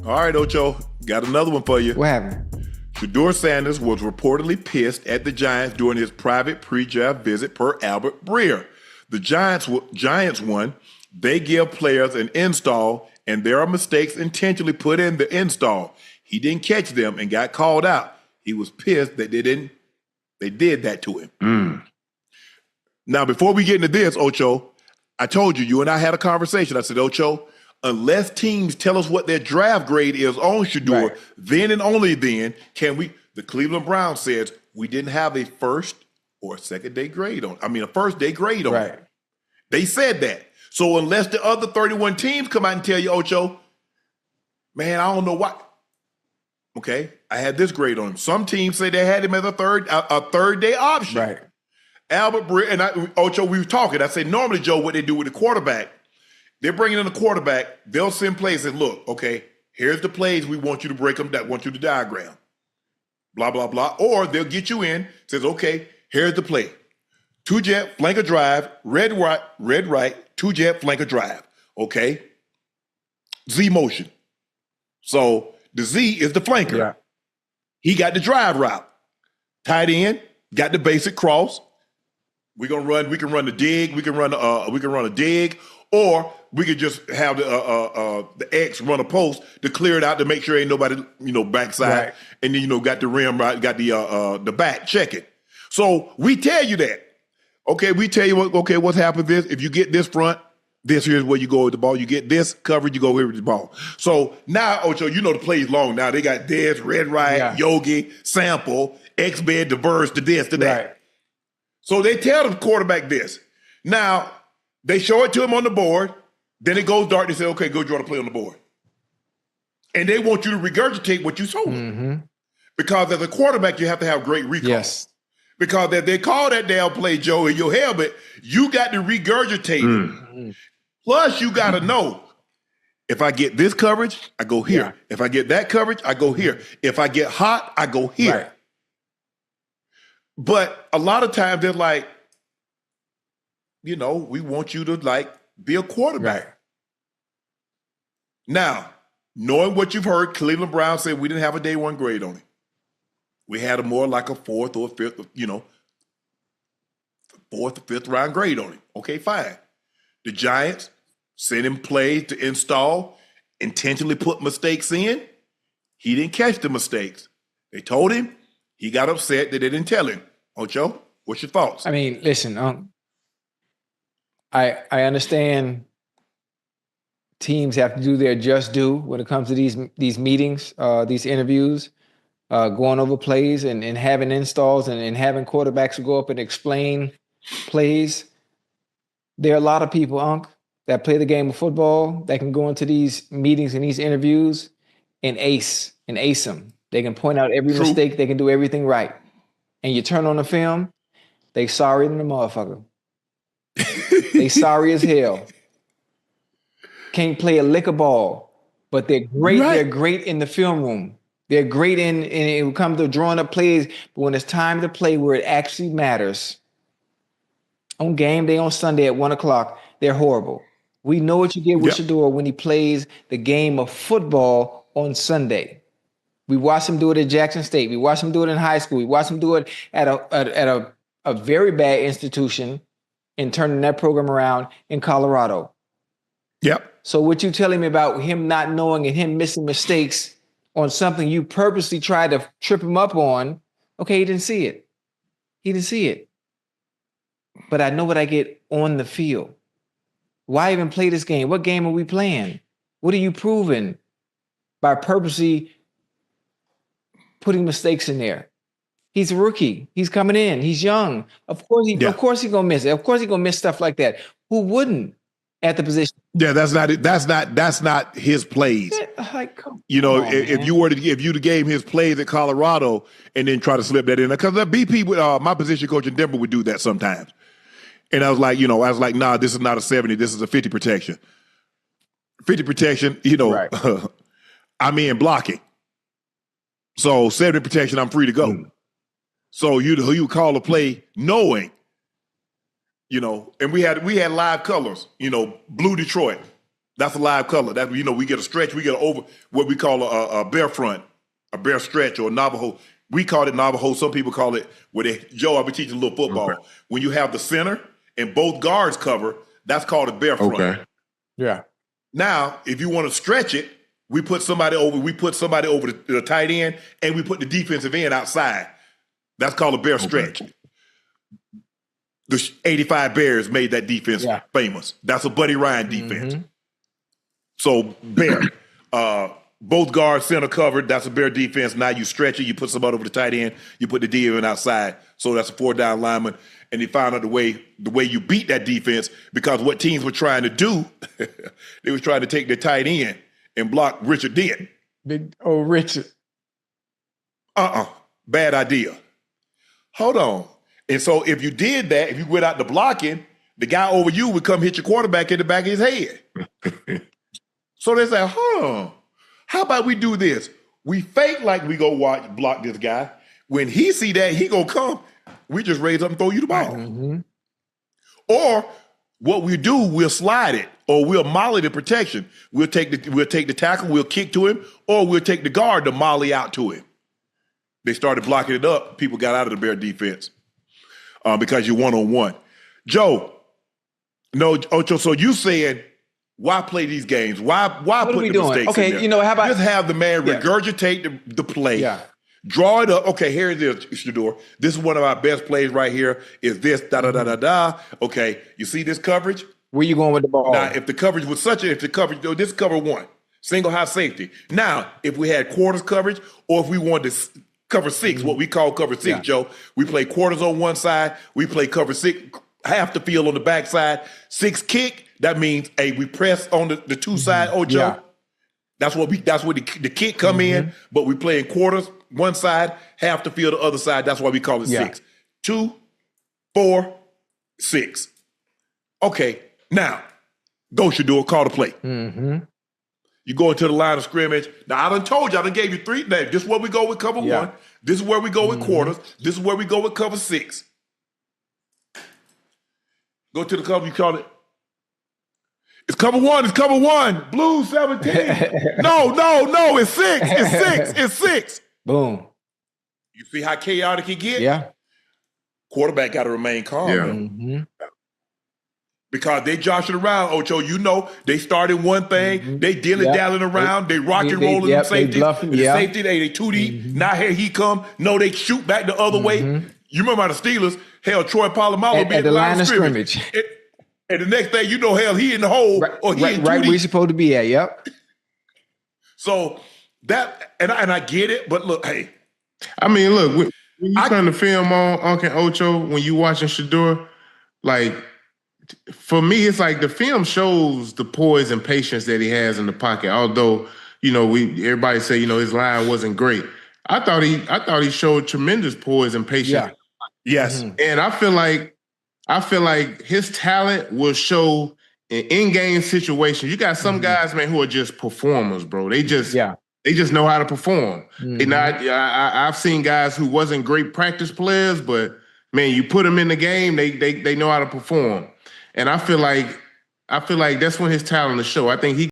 All right, Ocho, got another one for you. What happened? Shedeur Sanders was reportedly pissed at the Giants during his private pre-draft visit per Albert Breer. The Giants won. They give players an install, and there are mistakes intentionally put in the install. He didn't catch them and got called out. He was pissed that they did that to him. Now, before we get into this, Ocho, I told you and I had a conversation. I said, Ocho, unless teams tell us what their draft grade is on Shedeur, right, then and only then can we. The Cleveland Browns says we didn't have a first or a second day grade on. A first day grade on. Right. They said that. So unless the other 31 teams come out and tell you, Ocho, man, I don't know why. Okay, I had this grade on him. Some teams say they had him as a third day option. Right. Albert Breer and Ocho, we were talking. I said normally, Joe, what they do with the quarterback. They're bringing in a quarterback. They'll send plays and look, okay, here's the plays we want you to break them down, want you to diagram. Blah, blah, blah. Or they'll get you in, says, okay, here's the play. Two-jet, flanker drive, red right, two-jet, flanker drive. Okay? Z motion. So the Z is the flanker. Yeah. He got the drive route. Tight end, got the basic cross. We can run the dig, we can run a dig, or we could just have the X run a post to clear it out to make sure ain't nobody, backside, right, and then got the rim right, got the back, check it. So we tell you that. Okay, we tell you what's happened is if you get this front, this here's where you go with the ball. You get this coverage, you go here with the ball. So now, Ocho, the play's long now. They got this, red right, yeah, Yogi, sample, X-bed, diverse, to this, to that. Right. So they tell the quarterback this. Now, they show it to him on the board. Then it goes dark. They say, okay, go draw the play on the board. And they want you to regurgitate what you told them. Mm-hmm. Because as a quarterback, you have to have great recall. Yes. Because if they call that damn play, Joe, in your helmet, you got to regurgitate it. Mm-hmm. Plus, you got to know, if I get this coverage, I go here. Yeah. If I get that coverage, I go here. If I get hot, I go here. Right. But a lot of times they're like, we want you to be a quarterback. Right. Now, knowing what you've heard, Cleveland Browns said we didn't have a day one grade on him. We had a more like a fourth or fifth round grade on him. Okay, fine. The Giants sent him plays to install, intentionally put mistakes in. He didn't catch the mistakes. They told him. He got upset that they didn't tell him. Ocho, what's your thoughts? Listen, I understand teams have to do their just due when it comes to these meetings, these interviews, going over plays and having installs and having quarterbacks go up and explain plays. There are a lot of people, that play the game of football that can go into these meetings and these interviews and ace them. They can point out every mistake. They can do everything right. And you turn on the film, they sorry than the motherfucker. They sorry as hell. Can't play a lick of ball, but they're great. Right. They're great in the film room. They're great in it will come to drawing up plays. But when it's time to play where it actually matters, on game day on Sunday at 1:00, they're horrible. We know what you get with Shedeur when he plays the game of football on Sunday. We watched him do it at Jackson State. We watched him do it in high school. We watched him do it at a very bad institution and turning that program around in Colorado. Yep. So what you telling me about him not knowing and him missing mistakes on something you purposely tried to trip him up on, okay, he didn't see it. He didn't see it. But I know what I get on the field. Why even play this game? What game are we playing? What are you proving by purposely putting mistakes in there? He's a rookie. He's coming in. He's young. Of course he's gonna miss it. Of course he's gonna miss stuff like that. Who wouldn't at the position? Yeah, that's not his plays. If you'd have gave him his plays at Colorado and then try to slip that in, because the BP, my position coach in Denver would do that sometimes. And I was like, nah, this is not a 70. This is a 50 protection. 50 protection, right. I'm in blocking. So 70 protection, I'm free to go. Mm. So you call a play knowing, and we had live colors, blue Detroit. That's a live color. That we get a stretch. We get an over what we call a bear front, a bear stretch, or a Navajo. We call it Navajo. Some people call it Joe. I've been teaching a little football. Okay. When you have the center and both guards cover, that's called a bear front. Okay. Yeah. Now, if you want to stretch it, we put somebody over. We put somebody over the tight end, and we put the defensive end outside. That's called a bear stretch. The 85 Bears made that defense famous. That's a Buddy Ryan defense. So bear, both guards center covered. That's a bear defense. Now you stretch it. You put somebody over the tight end. You put the D end outside. So that's a 4-down lineman. And they found out the way you beat that defense, because what teams were trying to do, they was trying to take their tight end and block Richard Dent. Big old Richard. Bad idea. Hold on. And so if you did that, if you went out to blocking, the guy over you would come hit your quarterback in the back of his head. So they said, how about we do this? We fake like we go block this guy. When he see that, he gonna come. We just raise up and throw you the ball. Or what we do, we'll slide it, or we'll molly the protection. We'll take the tackle, we'll kick to him, or we'll take the guard to molly out to him. They started blocking it up. People got out of the Bear defense. Because you're one-on-one. Joe, Ocho, so you saying, why play these games? Why put the mistakes in there? Okay, how about... Just have the man regurgitate the play. Yeah. Draw it up. Okay, here it is, Shedeur. This is one of our best plays right here. Is this, da-da-da-da-da. Okay, you see this coverage? Where you going with the ball? Now, if the coverage was this is cover one, single high safety. Now, if we had quarters coverage, or if we wanted to cover six, what we call cover six, Joe. We play quarters on one side. We play cover six, half the field on the backside. 6 kick. That means we press on the two side. Oh, Joe. Yeah. That's what the kick come in. But we play in quarters one side, half the field the other side. That's why we call it 6. 2, 4, 6. Okay. Now, go Shedeur, call the play. You go into the line of scrimmage. Now, I done told you, I done gave you 3 names. This is where we go with cover 1. This is where we go with quarters. This is where we go with cover 6. Go to the cover, you call it. It's cover 1, it's cover 1. Blue 17. No, it's 6. It's 6. Boom. You see how chaotic it get? Yeah. Quarterback got to remain calm. Because they joshing around, Ocho. They started one thing. They dilly-dallying around. They rock and rolling them safeties. Safety, they too deep. Now here he come. No, they shoot back the other way. You remember how the Steelers, Troy Polamalu be at the line of scrimmage. And the next thing you know, he in the hole or he in right where he's supposed to be at, yep. So that, and I get it, but look, hey. I mean, look, when you turn the film on, Uncle Ocho, when you watching Shedeur, like, for me, it's like the film shows the poise and patience that he has in the pocket. Although, everybody say, his line wasn't great. I thought he showed tremendous poise and patience. Yeah. Yes. And I feel like his talent will show in in-game situations. You got some guys, man, who are just performers, bro. They just know how to perform. And I've seen guys who wasn't great practice players, but man, you put them in the game, they know how to perform. And I feel like that's when his talent is show. I think he